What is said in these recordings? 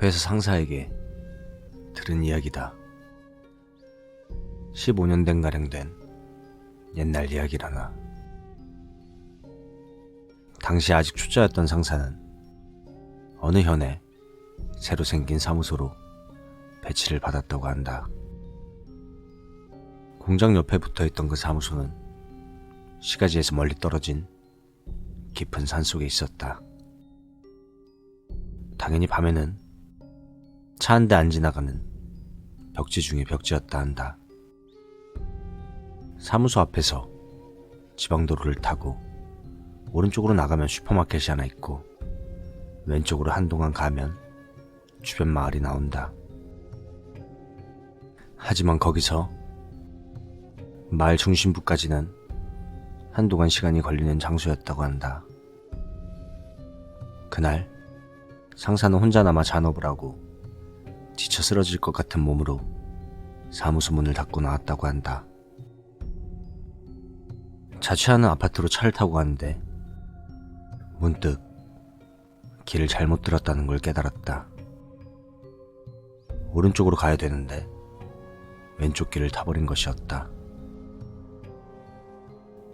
회사 상사에게 들은 이야기다. 15년 된가량 된 옛날 이야기라나. 당시 아직 초짜였던 상사는 어느 현에 새로 생긴 사무소로 배치를 받았다고 한다. 공장 옆에 붙어있던 그 사무소는 시가지에서 멀리 떨어진 깊은 산속에 있었다. 당연히 밤에는 차 한 대 안 지나가는 벽지 중에 벽지였다 한다. 사무소 앞에서 지방도로를 타고 오른쪽으로 나가면 슈퍼마켓이 하나 있고 왼쪽으로 한동안 가면 주변 마을이 나온다. 하지만 거기서 마을 중심부까지는 한동안 시간이 걸리는 장소였다고 한다. 그날 상사는 혼자 남아 잔업을 하고 지쳐 쓰러질 것 같은 몸으로 사무소 문을 닫고 나왔다고 한다. 자취하는 아파트로 차를 타고 가는데 문득 길을 잘못 들었다는 걸 깨달았다. 오른쪽으로 가야 되는데 왼쪽 길을 타버린 것이었다.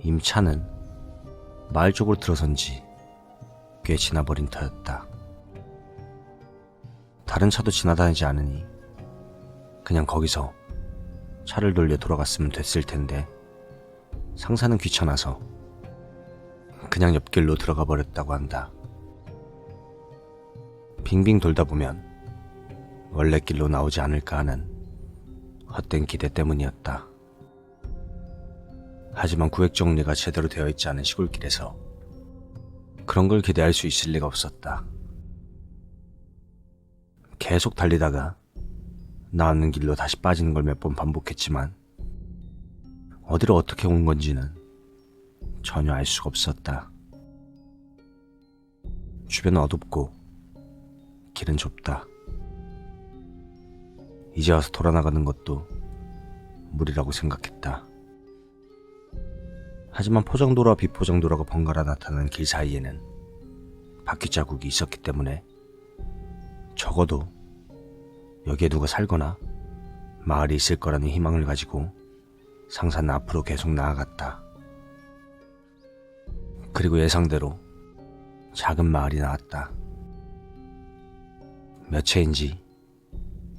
이미 차는 마을 쪽으로 들어선지 꽤 지나버린 터였다. 다른 차도 지나다니지 않으니 그냥 거기서 차를 돌려 돌아갔으면 됐을 텐데 상사는 귀찮아서 그냥 옆길로 들어가 버렸다고 한다. 빙빙 돌다 보면 원래 길로 나오지 않을까 하는 헛된 기대 때문이었다. 하지만 구획 정리가 제대로 되어 있지 않은 시골길에서 그런 걸 기대할 수 있을 리가 없었다. 계속 달리다가 나왔는 길로 다시 빠지는 걸 몇 번 반복했지만 어디로 어떻게 온 건지는 전혀 알 수가 없었다. 주변은 어둡고 길은 좁다. 이제 와서 돌아 나가는 것도 무리라고 생각했다. 하지만 포장도로와 비포장도로가 번갈아 나타나는 길 사이에는 바퀴 자국이 있었기 때문에 적어도 여기에 누가 살거나 마을이 있을 거라는 희망을 가지고 상사는 앞으로 계속 나아갔다. 그리고 예상대로 작은 마을이 나왔다. 몇 채인지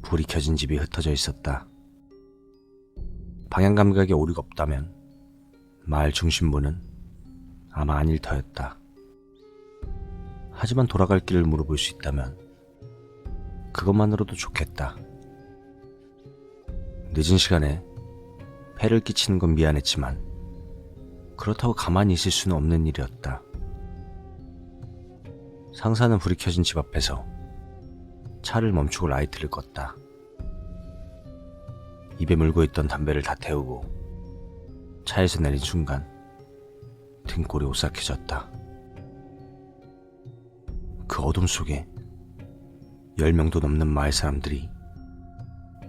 불이 켜진 집이 흩어져 있었다. 방향 감각에 오류가 없다면 마을 중심부는 아마 아닐 터였다. 하지만 돌아갈 길을 물어볼 수 있다면 그것만으로도 좋겠다. 늦은 시간에 폐를 끼치는 건 미안했지만 그렇다고 가만히 있을 수는 없는 일이었다. 상사는 불이 켜진 집 앞에서 차를 멈추고 라이트를 껐다. 입에 물고 있던 담배를 다 태우고 차에서 내린 순간 등골이 오싹해졌다. 그 어둠 속에 10명도 넘는 마을 사람들이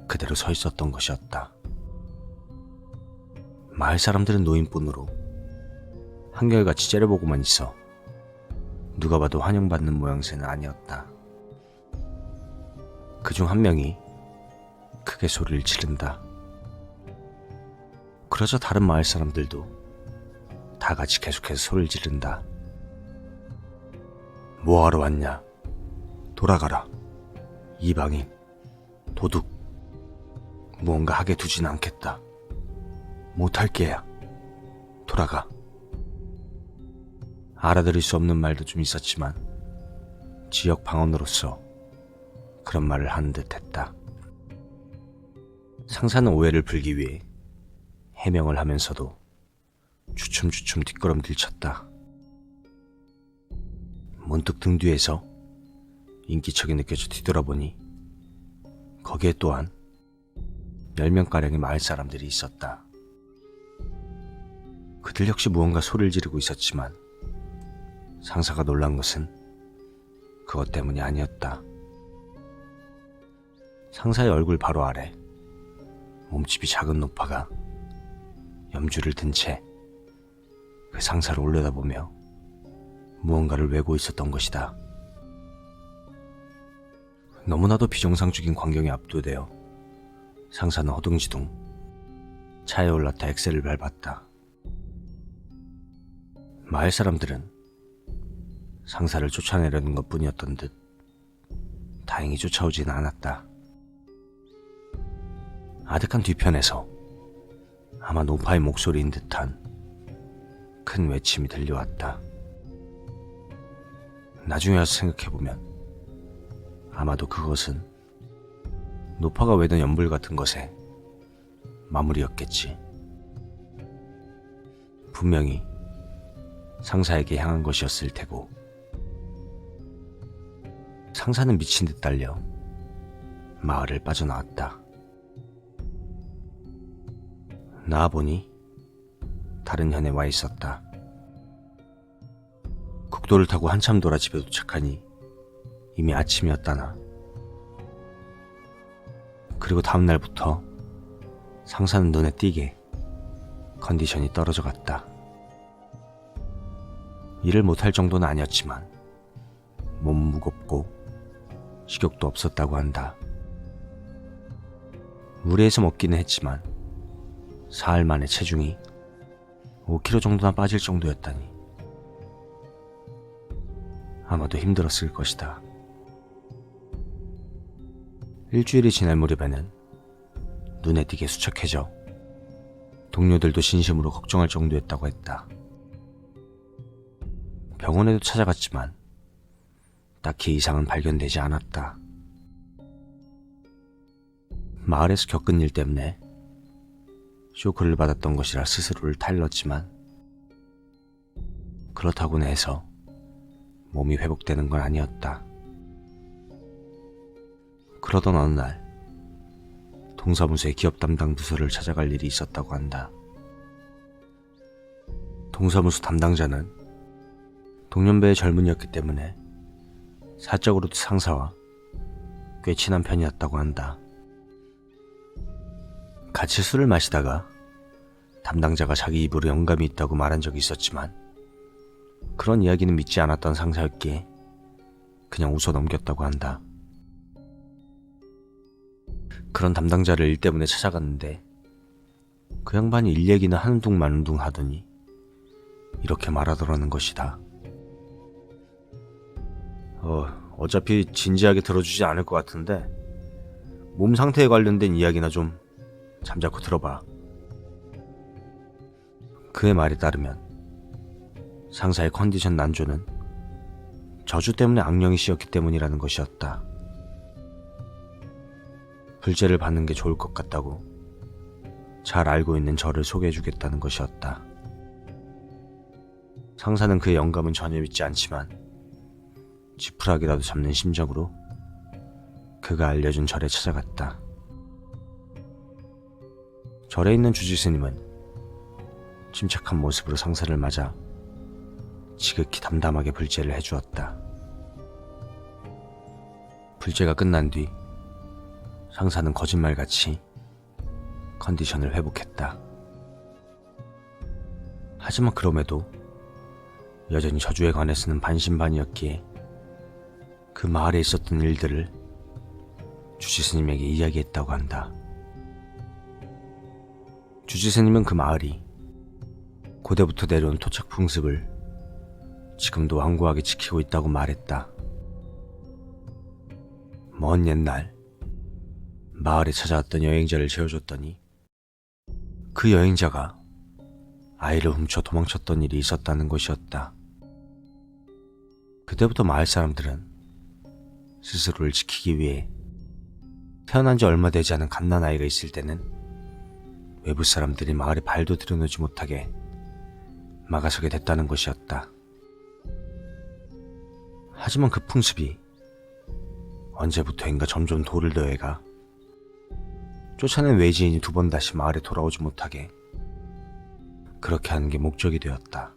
그대로 서 있었던 것이었다. 마을 사람들은 노인뿐으로 한결같이 째려보고만 있어 누가 봐도 환영받는 모양새는 아니었다. 그중 한 명이 크게 소리를 지른다. 그러자 다른 마을 사람들도 다 같이 계속해서 소리를 지른다. 뭐하러 왔냐? 돌아가라. 이방인, 도둑, 무언가 하게 두진 않겠다. 못할 게야. 돌아가. 알아들을 수 없는 말도 좀 있었지만 지역 방언으로서 그런 말을 하는 듯 했다. 상사는 오해를 풀기 위해 해명을 하면서도 주춤주춤 뒷걸음질 쳤다. 문득 등 뒤에서 인기척이 느껴져 뒤돌아보니 거기에 또한 10명가량의 마을 사람들이 있었다. 그들 역시 무언가 소리를 지르고 있었지만 상사가 놀란 것은 그것 때문이 아니었다. 상사의 얼굴 바로 아래 몸집이 작은 노파가 염주를 든 채 그 상사를 올려다보며 무언가를 외고 있었던 것이다. 너무나도 비정상적인 광경에 압도되어 상사는 허둥지둥 차에 올라타 엑셀을 밟았다. 마을 사람들은 상사를 쫓아내려는 것뿐이었던 듯 다행히 쫓아오지는 않았다. 아득한 뒤편에서 아마 노파의 목소리인 듯한 큰 외침이 들려왔다. 나중에 와서 생각해보면 아마도 그것은 노파가 외던 연불 같은 것의 마무리였겠지. 분명히 상사에게 향한 것이었을 테고, 상사는 미친 듯 달려 마을을 빠져나왔다. 나와보니 다른 현에 와 있었다. 국도를 타고 한참 돌아 집에 도착하니 이미 아침이었다나. 그리고 다음날부터 상사는 눈에 띄게 컨디션이 떨어져 갔다. 일을 못할 정도는 아니었지만 몸은 무겁고 식욕도 없었다고 한다. 무리해서 먹기는 했지만 사흘 만에 체중이 5kg 정도나 빠질 정도였다니 아마도 힘들었을 것이다. 일주일이 지날 무렵에는 눈에 띄게 수척해져 동료들도 진심으로 걱정할 정도였다고 했다. 병원에도 찾아갔지만 딱히 이상은 발견되지 않았다. 마을에서 겪은 일 때문에 쇼크를 받았던 것이라 스스로를 타일렀지만 그렇다고는 해서 몸이 회복되는 건 아니었다. 그러던 어느 날 동사무소의 기업 담당 부서를 찾아갈 일이 있었다고 한다. 동사무소 담당자는 동년배의 젊은이였기 때문에 사적으로도 상사와 꽤 친한 편이었다고 한다. 같이 술을 마시다가 담당자가 자기 입으로 영감이 있다고 말한 적이 있었지만 그런 이야기는 믿지 않았던 상사였기에 그냥 웃어 넘겼다고 한다. 그런 담당자를 일 때문에 찾아갔는데 그 양반이 일 얘기는 하는 둥 마는 둥 하더니 이렇게 말하더라는 것이다. 어차피 진지하게 들어주지 않을 것 같은데 몸 상태에 관련된 이야기나 좀 잠자코 들어봐. 그의 말에 따르면 상사의 컨디션 난조는 저주 때문에 악령이 씌었기 때문이라는 것이었다. 불제를 받는 게 좋을 것 같다고 잘 알고 있는 저를 소개해주겠다는 것이었다. 상사는 그의 영감은 전혀 믿지 않지만 지푸라기라도 잡는 심정으로 그가 알려준 절에 찾아갔다. 절에 있는 주지스님은 침착한 모습으로 상사를 맞아 지극히 담담하게 불제를 해주었다. 불제가 끝난 뒤 상사는 거짓말같이 컨디션을 회복했다. 하지만 그럼에도 여전히 저주에 관해서는 반신반의였기에 그 마을에 있었던 일들을 주지스님에게 이야기했다고 한다. 주지스님은 그 마을이 고대부터 내려온 토착 풍습을 지금도 완고하게 지키고 있다고 말했다. 먼 옛날 마을에 찾아왔던 여행자를 재워줬더니 그 여행자가 아이를 훔쳐 도망쳤던 일이 있었다는 것이었다. 그때부터 마을 사람들은 스스로를 지키기 위해 태어난 지 얼마 되지 않은 갓난아이가 있을 때는 외부 사람들이 마을에 발도 들여놓지 못하게 막아서게 됐다는 것이었다. 하지만 그 풍습이 언제부터인가 점점 돌을 더해가 쫓아낸 외지인이 두 번 다시 마을에 돌아오지 못하게 그렇게 하는 게 목적이 되었다.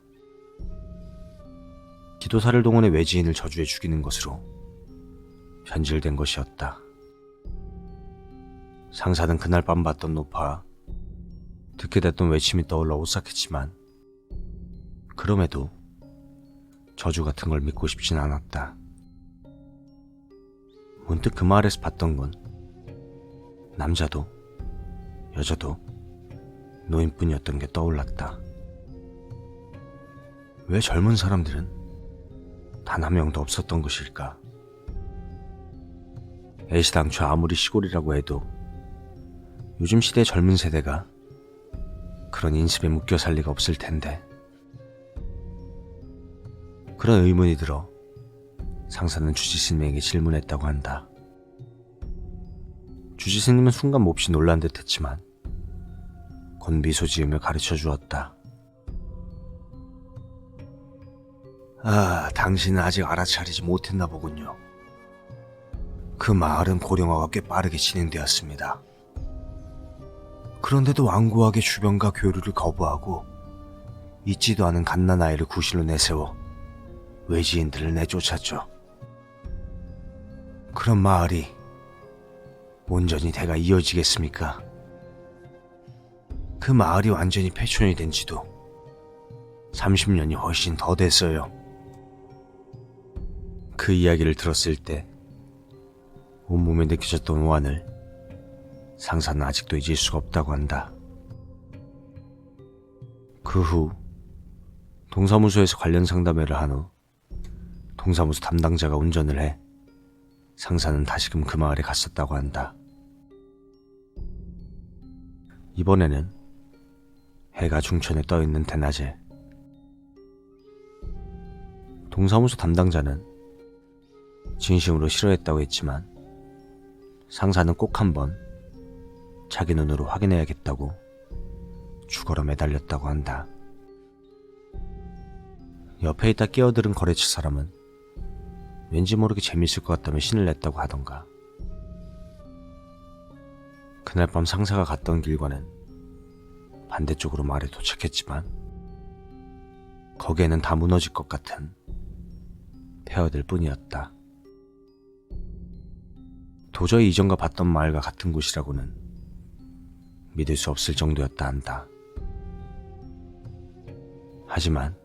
기도사를 동원해 외지인을 저주해 죽이는 것으로 변질된 것이었다. 상사는 그날 밤 봤던 노파와 듣게 됐던 외침이 떠올라 오싹했지만 그럼에도 저주 같은 걸 믿고 싶진 않았다. 문득 그 마을에서 봤던 건 남자도 여자도 노인뿐이었던 게 떠올랐다. 왜 젊은 사람들은 단 한 명도 없었던 것일까? 애시당초 아무리 시골이라고 해도 요즘 시대의 젊은 세대가 그런 인습에 묶여 살 리가 없을 텐데. 그런 의문이 들어 상사는 주지스님에게 질문했다고 한다. 주지스님은 순간 몹시 놀란 듯 했지만 곧 미소 지으며 가르쳐 주었다. 당신은 아직 알아차리지 못했나 보군요. 그 마을은 고령화가 꽤 빠르게 진행되었습니다. 그런데도 완고하게 주변과 교류를 거부하고 있지도 않은 갓난아이를 구실로 내세워 외지인들을 내쫓았죠. 그런 마을이 온전히 대가 이어지겠습니까? 그 마을이 완전히 폐촌이 된 지도 30년이 훨씬 더 됐어요. 그 이야기를 들었을 때 온몸에 느껴졌던 오한을 상사는 아직도 잊을 수가 없다고 한다. 그 후 동사무소에서 관련 상담회를 한 후 동사무소 담당자가 운전을 해 상사는 다시금 그 마을에 갔었다고 한다. 이번에는 해가 중천에 떠있는 대낮에 동사무소 담당자는 진심으로 싫어했다고 했지만 상사는 꼭 한번 자기 눈으로 확인해야겠다고 죽어라 매달렸다고 한다. 옆에 있다 끼어들은 거래처 사람은 왠지 모르게 재밌을 것 같다며 신을 냈다고 하던가. 그날 밤 상사가 갔던 길과는 반대쪽으로 마을에 도착했지만 거기에는 다 무너질 것 같은 폐허들 뿐이었다. 도저히 이전과 봤던 마을과 같은 곳이라고는 믿을 수 없을 정도였다 한다. 하지만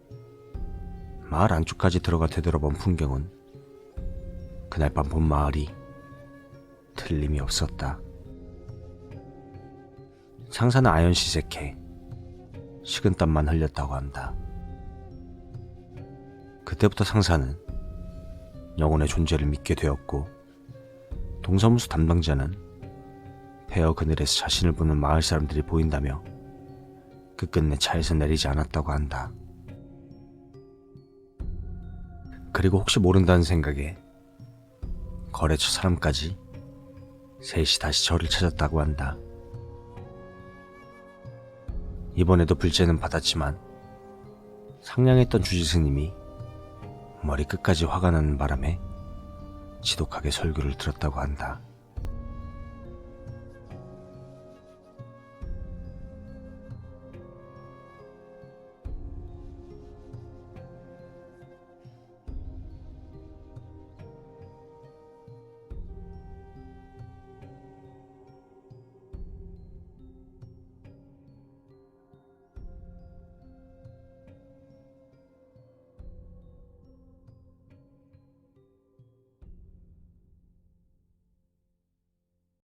마을 안쪽까지 들어가 되돌아본 풍경은 그날 밤 본 마을이 틀림이 없었다. 상사는 아연시색해 식은땀만 흘렸다고 한다. 그때부터 상사는 영혼의 존재를 믿게 되었고 동사무소 담당자는 폐허 그늘에서 자신을 보는 마을 사람들이 보인다며 끝끝내 차에서 내리지 않았다고 한다. 그리고 혹시 모른다는 생각에 거래처 사람까지 셋이 다시 저를 찾았다고 한다. 이번에도 불제는 받았지만 상냥했던 주지스님이 머리 끝까지 화가 나는 바람에 지독하게 설교를 들었다고 한다.